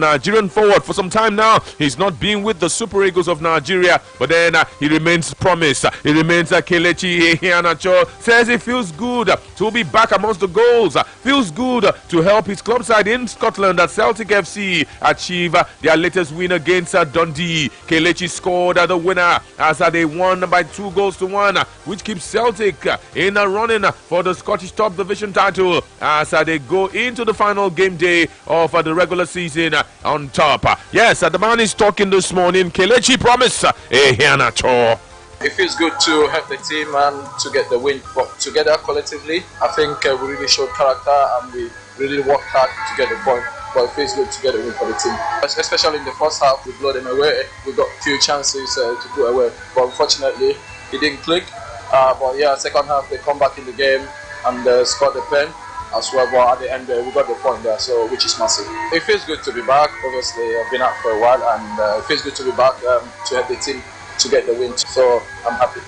Nigerian forward for some time now. He's not been with the Super Eagles of Nigeria, but then he remains promised. He remains Kelechi Iheanacho. Says he feels good to be back amongst the goals. Feels good to help his club side in Scotland at Celtic FC achieve their latest win against Dundee. Kelechi scored the winner as they won by 2-1, which keeps Celtic in a running for the Scottish top division title as they go into the final game day of the regular season on top. Yes, the man is talking this morning. Kelechi promise Iheanacho. It feels good to help the team and to get the win, but together collectively, I think we really showed character and we really worked hard to get the point. But it feels good to get a win for the team. Especially in the first half, we blew them away. We got a few chances to go away, but unfortunately, it didn't click. But yeah, second half they come back in the game and scored the pen as well. But at the end, we got the point there, so which is massive. It feels good to be back. Obviously, I've been out for a while, and it feels good to be back to help the team to get the win. So I'm happy.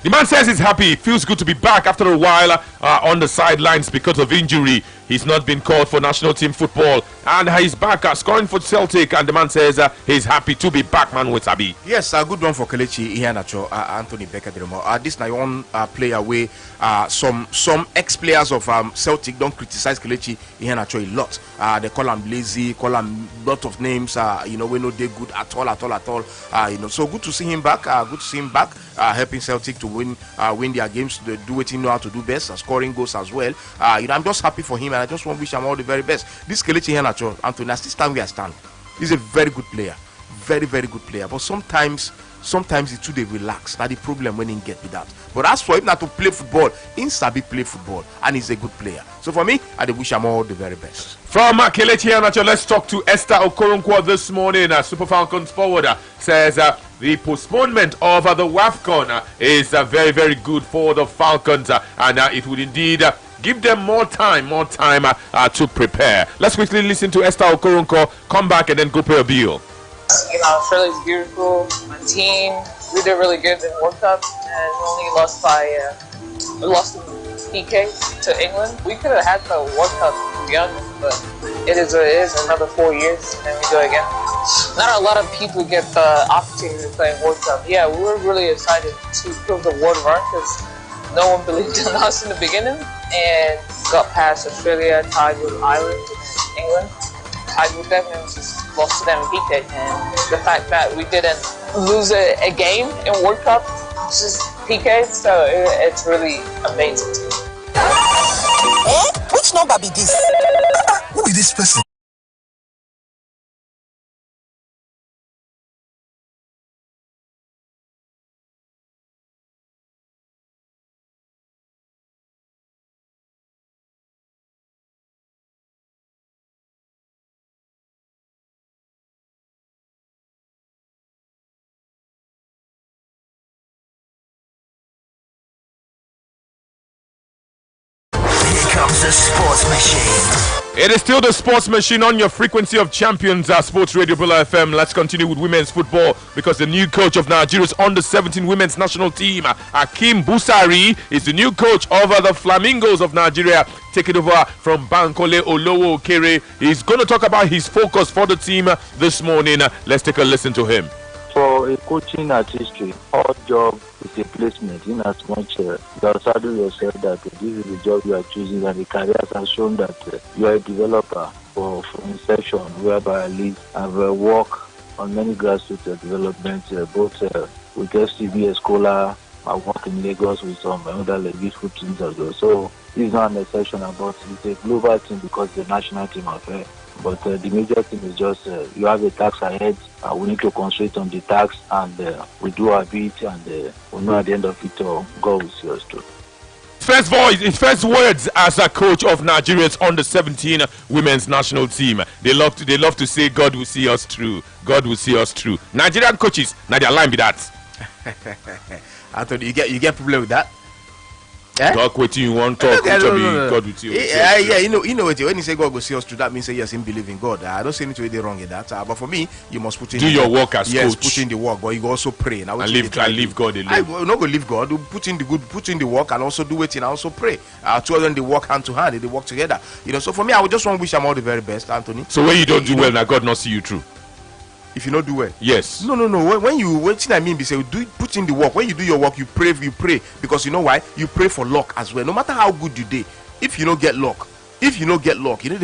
The man says he's happy. It feels good to be back after a while on the sidelines because of injury. He's not been called for national team football, and he's back scoring for Celtic. And the man says he's happy to be back, man. With Abi. Yes, a good one for Kelechi Iheanacho, Anthony Becker. This is one player where some ex-players of Celtic don't criticize Kelechi Iheanacho a lot. They call him lazy, call him lot of names. We know they're good at all. So good to see him back. Good to see him back, helping Celtic to win their games. To do what he know how to do best, scoring goals as well. I'm just happy for him. I just want to wish him all the very best. This Kelechi Iheanacho, Anthony, as this time we are stand, he's a very good player, very good player. But sometimes it's too they relax. That's the problem when he get with that. But as for him not to play football, he sabi play football, and he's a good player. So for me, I wish him all the very best. From Kelechi Iheanacho, let's talk to Esther Okoronkwo this morning. Super Falcons forward says the postponement of the WAFCON is very good for the Falcons, and it would indeed give them more time to prepare. Let's quickly listen to Esther Okoronkwo, come back and then go pay a bill. Australia's beautiful. My team, we did really good in World Cup, and we only lost in PK to England. We could have had the World Cup, to be honest, but it is what it is. Another 4 years, and then we go again. Not a lot of people get the opportunity to play in World Cup. Yeah, we were really excited to prove the world wrong because no one believed in us in the beginning, and got past Australia, tied with Ireland and England, tied with them, and just lost to them in PK. And the fact that we didn't lose a game in World Cup, it's just PK, so it's really amazing to me. Which number be this? Who is this person? The Sports Machine. It is still the Sports Machine on your frequency of champions, Sports Radio Bula FM. Let's continue with women's football because the new coach of Nigeria's under-17 women's national team, Akim Busari, is the new coach of the Flamingos of Nigeria, taking over from Bankole Olowo Okere. He's going to talk about his focus for the team this morning. Let's take a listen to him. For a coaching artistry, our job is a placement in as much you have saddled yourself that this is the job you are choosing, and the careers have shown that you are a developer from inception, whereby at least I've worked on many grassroots developments, both with FCB Escola. I work in Lagos with some other youthful teams as well. So this is not an exception, but it's a global team because it's a national team affair. But the major thing is just you have a task ahead. We need to concentrate on the task, and we do our bit, and we know at the end of it all, God will see us through. First words as a coach of Nigeria's under-17 women's national team. They love to say, "God will see us through. God will see us through." Nigerian coaches, now their line be that. Anthony, you get problem with that? Talk with you want talk God with you. Yeah, you know what, when you say God will see us through, that means say yes, him believe in God. I don't say anything wrong in that. But for me, you must put in your work as yes, coach. put in the work, but you also pray. Now and leave God alone. I will not go leave God. Put in the work and also do it and also pray. Two of them they work hand to hand, they work together. So for me, I would just want to wish them all the very best, Anthony. So when you don't do well, now God not see you through. If you not do well, yes. No. When I mean, say put in the work. When you do your work, you pray because you know why? You pray for luck as well. No matter how good you did, if you don't get luck, they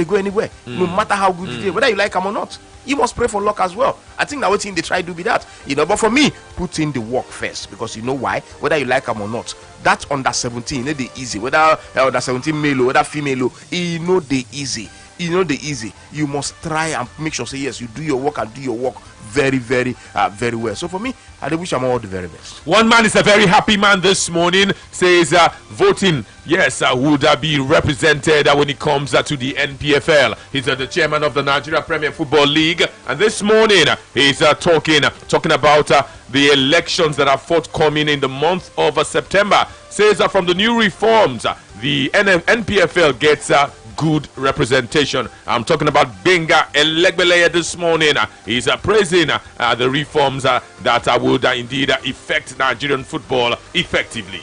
go anywhere. No matter how good you did, whether you like them or not, you must pray for luck as well. I think that what thing they try to do be that, But for me, put in the work first because you know why? Whether you like them or not, that under 17, the easy. Whether under 17 male or whether female, the easy. You must try and make sure say yes, you do your work and do your work very, very, very well. So for me, I wish I'm all the very best. One man is a very happy man this morning. Says voting, yes, would be represented when it comes to the NPFL. He's the chairman of the Nigeria Premier Football League, and this morning he's talking about the elections that are forthcoming in the month of September. Says from the new reforms, the NPFL gets good representation. I'm talking about Benga Elegbeleye this morning. He's praising the reforms that would indeed affect Nigerian football effectively.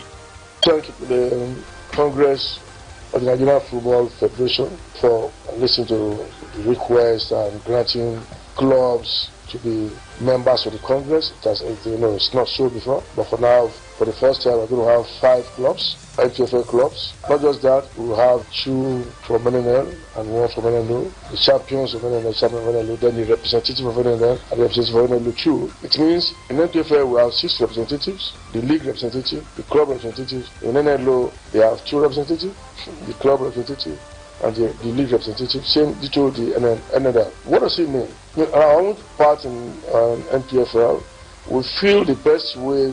Thank you to the Congress of the Nigerian Football Federation for listening to the request and granting clubs to be members of the Congress. It's not so before, but for now, for the first time, we're going to have 5 clubs, NPFL clubs. Not just that, we'll have 2 from NNL and 1 from NNL. The champions of NNL, champion of NNL, then the representative of NNL and the representative of NNL too. It means in NPFL we have 6 representatives, the league representative, the club representative. In NNL they have 2 representatives, the club representative and the league representative, same to the NNL. What does it mean? Our own part in NPFL, we feel the best way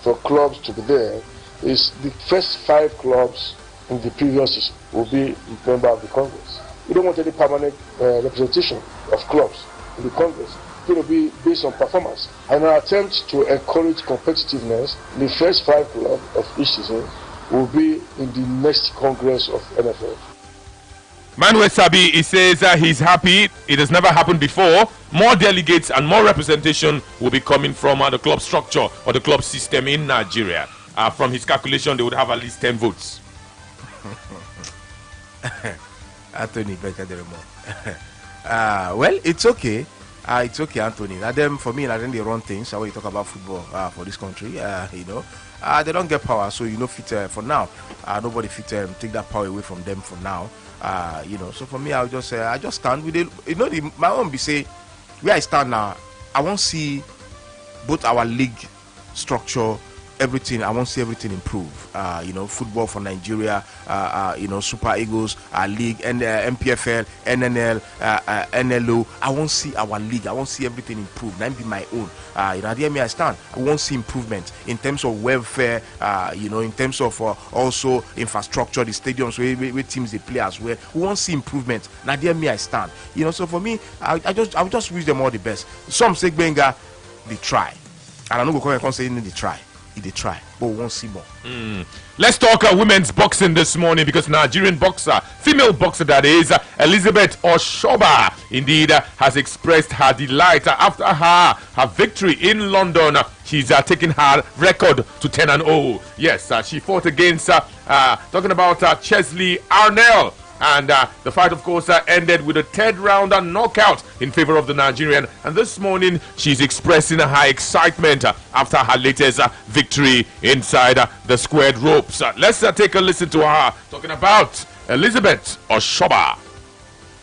for clubs to be there is the first 5 clubs in the previous season will be member of the Congress. We don't want any permanent representation of clubs in the Congress. It's going to be based on performance. And our attempt to encourage competitiveness, the first 5 clubs of each season will be in the next Congress of NFL. Manuel Sabi, he says he's happy. It has never happened before. More delegates and more representation will be coming from the club structure or the club system in Nigeria. From his calculation, they would have at least 10 votes. Anthony Becker well, it's okay. It's okay, Anthony. For me, they run things. When you talk about football for this country, they don't get power. So fit for now. Nobody fit take that power away from them for now. So for me, I just stand with it. My own be say where I stand now. I want to see both our league structure, everything. I want to see everything improve. Football for Nigeria, Super Eagles, league, and MPFL, NNL, NLO. I want to see our league. I want to see everything improve. That be my own. I stand. I want to see improvement in terms of welfare. In terms of also infrastructure, the stadiums where teams they play as well. We want to see improvement. Now, I stand. So for me, I just wish them all the best. Some say Benga, they try, and I know go come say they try. They try, but we won't see more. Let's talk women's boxing this morning because Nigerian boxer, female boxer that is, Elizabeth Oshoba, indeed has expressed her delight after her victory in London. She's taking her record to 10-0. Yes, she fought against talking about Chesley Arnell. And the fight, of course, ended with a 3rd round knockout in favor of the Nigerian. And this morning, she's expressing her excitement after her latest victory inside the squared ropes. Let's take a listen to her talking about Elizabeth Oshoba.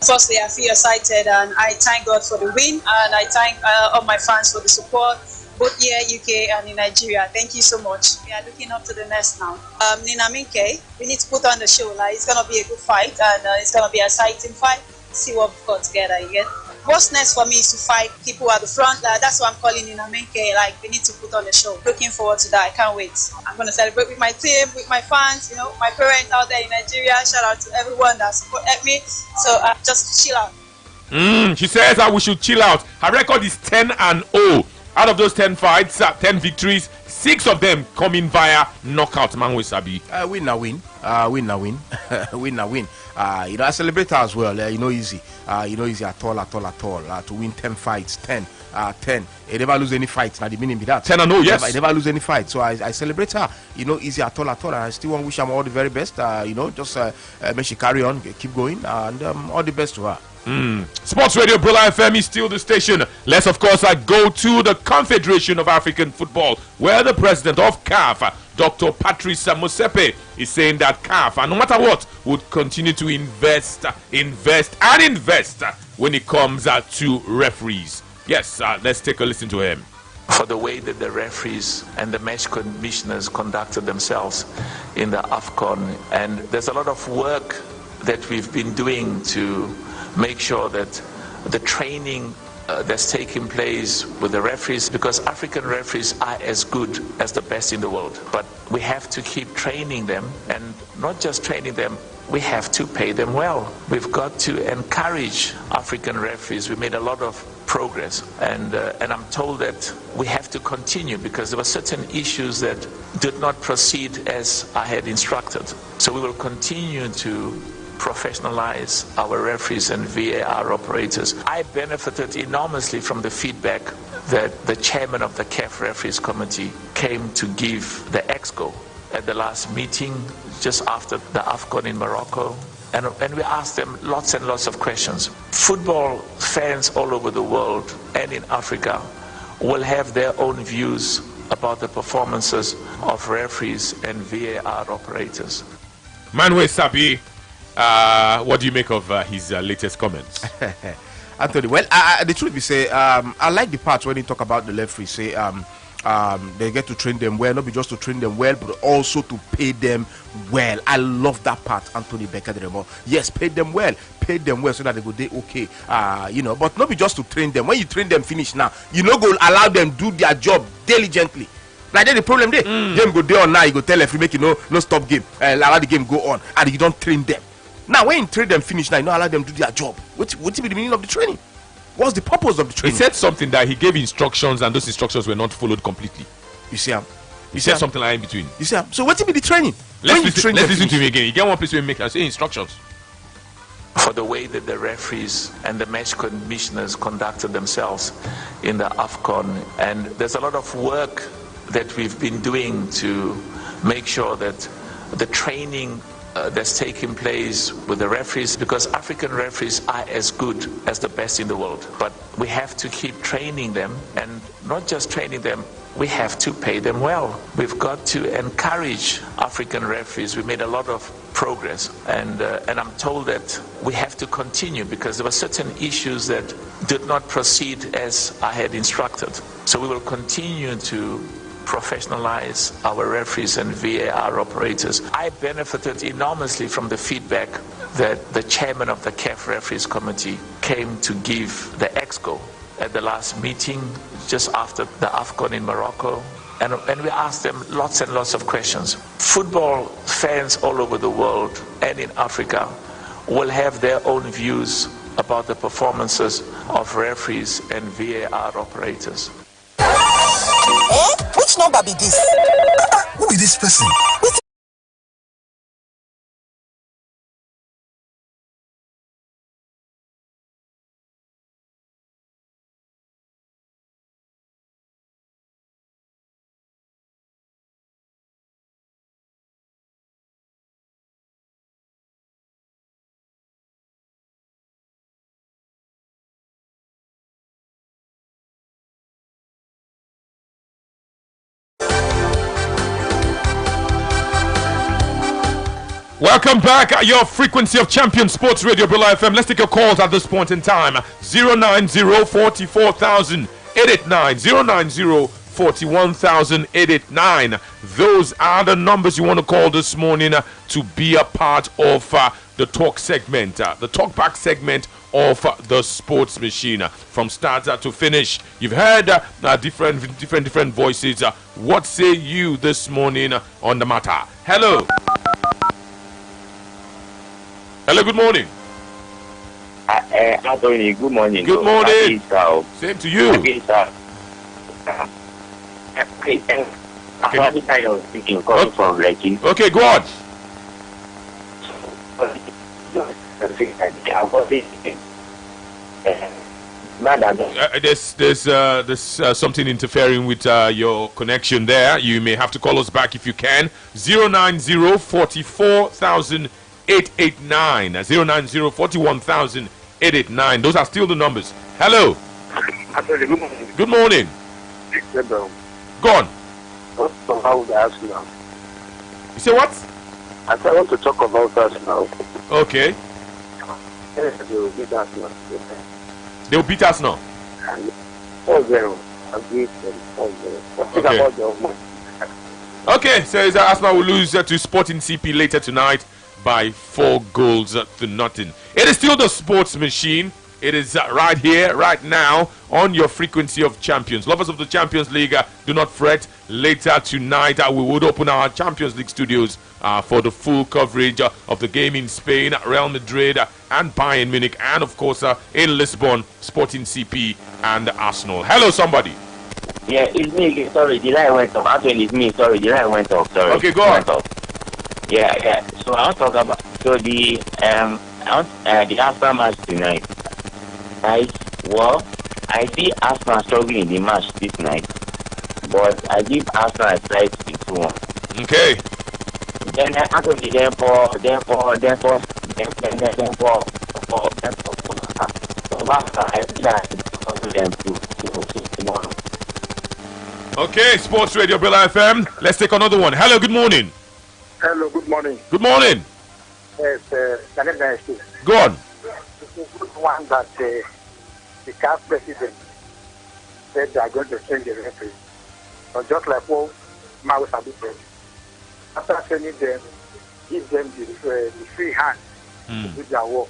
Firstly, I feel excited and I thank God for the win. And I thank all my fans for the support, both here, UK, and in Nigeria. Thank you so much. We are looking up to the next now. Nina Minke, we need to put on the show. It's going to be a good fight, and it's going to be an exciting fight. See what we've got together again. What's next for me is to fight people at the front. That's why I'm calling Nina Minke. We need to put on the show. Looking forward to that. I can't wait. I'm going to celebrate with my team, with my fans, my parents out there in Nigeria. Shout out to everyone that supported me. So just chill out. She says we should chill out. Her record is 10-0. Out of those 10 fights, 10 victories, 6 of them coming via knockout. Manwe Sabi. Win na win. Win na win. Win na win. I celebrate her as well. Easy. Easy at all. To win 10 fights, 10. He never lose any fights. Now the meaning be that 10-0, yes. I never lose any fight, so I celebrate her. Easy at all. And I still want to wish her all the very best. Just make she carry on, keep going, and all the best to her. Sports Radio Brula FM is still the station. Let's of course go to the Confederation of African Football, where the president of CAF, Dr. Patrice Motsepe, is saying that CAF, no matter what, would continue to invest when it comes to referees. Yes, let's take a listen to him. For the way that the referees and the match commissioners conducted themselves in the AFCON, and there's a lot of work that we've been doing to make sure that the training that's taking place with the referees, because African referees are as good as the best in the world, but we have to keep training them, and not just training them, we have to pay them well. We've got to encourage African referees. We made a lot of progress, and I'm told that we have to continue because there were certain issues that did not proceed as I had instructed. So we will continue to professionalize our referees and VAR operators. I benefited enormously from the feedback that the chairman of the CAF Referees Committee came to give the EXCO at the last meeting just after the AFCON in Morocco. And we asked them lots and lots of questions. Football fans all over the world and in Africa will have their own views about the performances of referees and VAR operators. Manwe Sabi, what do you make of his latest comments? Anthony, well, the truth be say, I like the part when he talk about the referees, say they get to train them well, not be just to train them well, but also to pay them well. I love that part, Anthony Beckerderemo. Yes, pay them well so that they go day okay. But not be just to train them. When you train them finish now, go allow them do their job diligently. Like that's the problem there. Game go day on now, you go tell referee make no stop game, allow the game go on, and you don't train them. Now when you train them finish now, you don't allow them do their job. What be the meaning of the training? What's the purpose of the training? He said something that he gave instructions and those instructions were not followed completely. You see him? He said something like in between. You see him? So what be the training? Let's listen to him again. You get one place where he make say instructions. For the way that the referees and the match commissioners conducted themselves in the AFCON, and there's a lot of work that we've been doing to make sure that the training that's taking place with the referees, because African referees are as good as the best in the world, but we have to keep training them, and not just training them, we have to pay them well. We've got to encourage African referees. We made a lot of progress, and I'm told that we have to continue because there were certain issues that did not proceed as I had instructed. So we will continue to professionalize our referees and VAR operators. I benefited enormously from the feedback that the chairman of the CAF Referees Committee came to give the EXCO at the last meeting just after the AFCON in Morocco. And we asked them lots and lots of questions. Football fans all over the world and in Africa will have their own views about the performances of referees and VAR operators. Which number be this? Who be this person? Welcome back at your frequency of Champion Sports Radio Brula FM. Let's take your calls at this point in time. 090-44,000-889, 090-41,000-889. Those are the numbers you want to call this morning to be a part of the talk segment, the talk back segment of the Sports Machine. From start to finish, you've heard different voices. What say you this morning on the matter? Hello. Hello, good morning. Anthony, good morning. Good morning. Same to you. Okay, I'm speaking from Lekki. Okay, go on. There's something interfering with your connection there. You may have to call us back if you can. 090 44,889 090 41,889. Those are still the numbers. Hello. Good morning. Go on. You say what? I want to talk about us now. Okay. They will beat us now. 4-0. Okay, says Arsenal will lose to Sporting CP later tonight by 4 goals to nothing. It is still the Sports Machine. It is right here, right now, on your frequency of champions. Lovers of the Champions League, do not fret. Later tonight, we would open our Champions League studios for the full coverage of the game in Spain, Real Madrid and Bayern Munich, and of course in Lisbon, Sporting CP and Arsenal. Hello, somebody. Yeah, it's me. Sorry, the line went off. Actually, it's me. Sorry, the line went off. Sorry. Okay, go on. Yeah. So I want to talk about the Arsenal match tonight. Right? Well, I see Arsenal struggling in the match this night, but I give Arsenal a slight 2-1. Okay. Then actually, therefore, Okay, Sports Radio Brilla FM. Let's take another one. Hello, good morning. Hello, good morning. Good morning. Yes, go on. One that the CAF president said they are going to change the referee. But just like what Mao Sabi said, after training them, give them the free hand to do their work.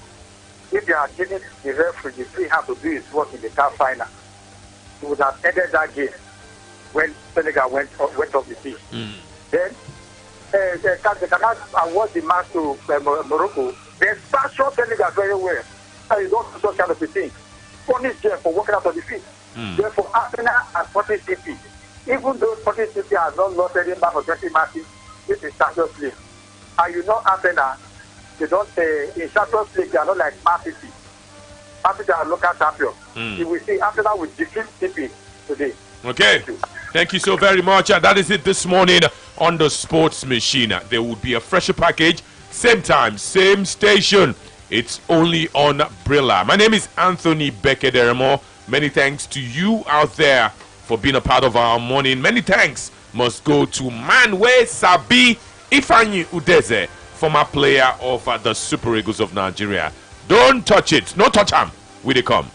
If they are giving the referee the free hand to do his work in the CAF final, he would have ended that game when Senegal went off the pitch. Then they cannot award the match to Morocco. They sanction Senegal very well. And you don't do such kind of a thing. Punish them for walking out of the field. Therefore, Arsenal and Sporting CP, even though Sporting CP has not lost any match for 20 matches, this is Champions League. And you know Arsenal, they don't in Champions League, they are not like Man City. Man City are local champions. You will see Arsenal will defeat CP today. Okay. Thank you so very much. That is it this morning on the Sports Machine. There will be a fresher package, same time, same station. It's only on Brilla. My name is Anthony Bekederemo. Many thanks to you out there for being a part of our morning. Many thanks must go to Manwe Sabi Ifeanyi Udeze, former player of the Super Eagles of Nigeria. Don't touch it. No touch him. We they come.